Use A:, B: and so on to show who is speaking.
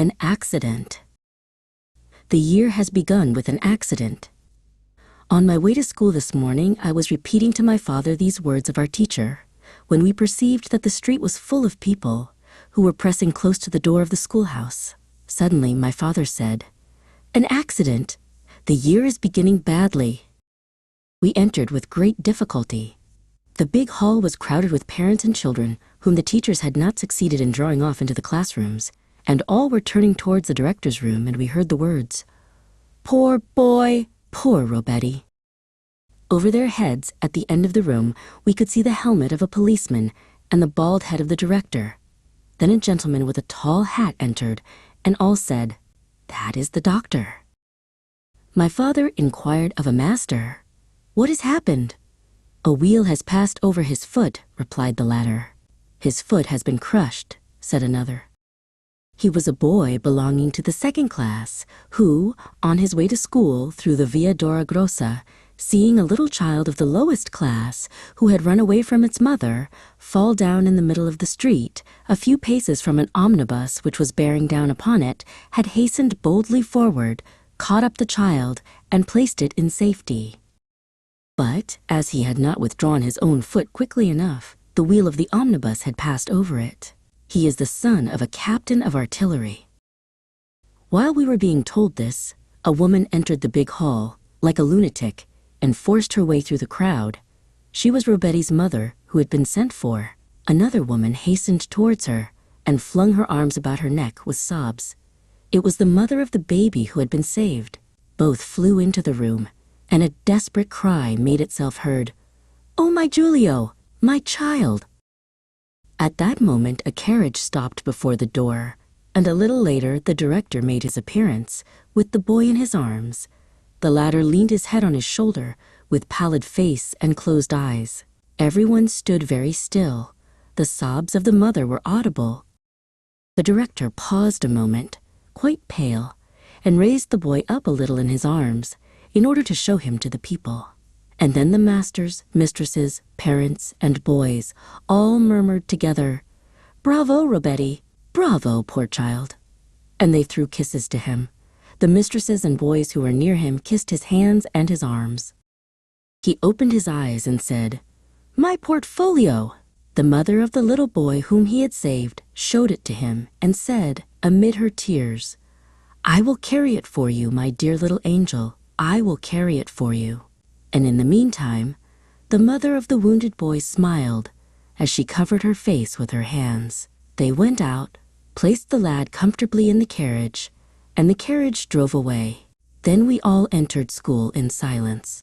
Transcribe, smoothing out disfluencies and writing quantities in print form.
A: An accident. The year has begun with an accident. On my way to school this morning, I was repeating to my father these words of our teacher, when we perceived that the street was full of people who were pressing close to the door of the schoolhouse. Suddenly, my father said, "An accident? The year is beginning badly." We entered with great difficulty. The big hall was crowded with parents and children whom the teachers had not succeeded in drawing off into the classrooms, and all were turning towards the director's room, and we heard the words, "Poor boy, poor Robetti." Over their heads, at the end of the room, we could see the helmet of a policeman and the bald head of the director. Then a gentleman with a tall hat entered, and all said, "That is the doctor." My father inquired of a master, "What has happened?" "A wheel has passed over his foot," replied the latter. "His foot has been crushed," said another. He was a boy belonging to the second class, who, on his way to school through the Via Dora Grossa, seeing a little child of the lowest class, who had run away from its mother, fall down in the middle of the street, a few paces from an omnibus which was bearing down upon it, had hastened boldly forward, caught up the child, and placed it in safety. But, as he had not withdrawn his own foot quickly enough, the wheel of the omnibus had passed over it. He is the son of a captain of artillery. While we were being told this, a woman entered the big hall, like a lunatic, and forced her way through the crowd. She was Robetti's mother, who had been sent for. Another woman hastened towards her, and flung her arms about her neck with sobs. It was the mother of the baby who had been saved. Both flew into the room, and a desperate cry made itself heard, "Oh, my Giulio, my child!" At that moment a carriage stopped before the door, and a little later the director made his appearance, with the boy in his arms. The latter leaned his head on his shoulder, with pallid face and closed eyes. Everyone stood very still. The sobs of the mother were audible. The director paused a moment, quite pale, and raised the boy up a little in his arms, in order to show him to the people. And then the masters, mistresses, parents, and boys all murmured together, "Bravo, Robetti! Bravo, poor child!" And they threw kisses to him. The mistresses and boys who were near him kissed his hands and his arms. He opened his eyes and said, "My portfolio!" The mother of the little boy whom he had saved showed it to him and said, amid her tears, "I will carry it for you, my dear little angel. I will carry it for you." And in the meantime, the mother of the wounded boy smiled as she covered her face with her hands. They went out, placed the lad comfortably in the carriage, and the carriage drove away. Then we all entered school in silence.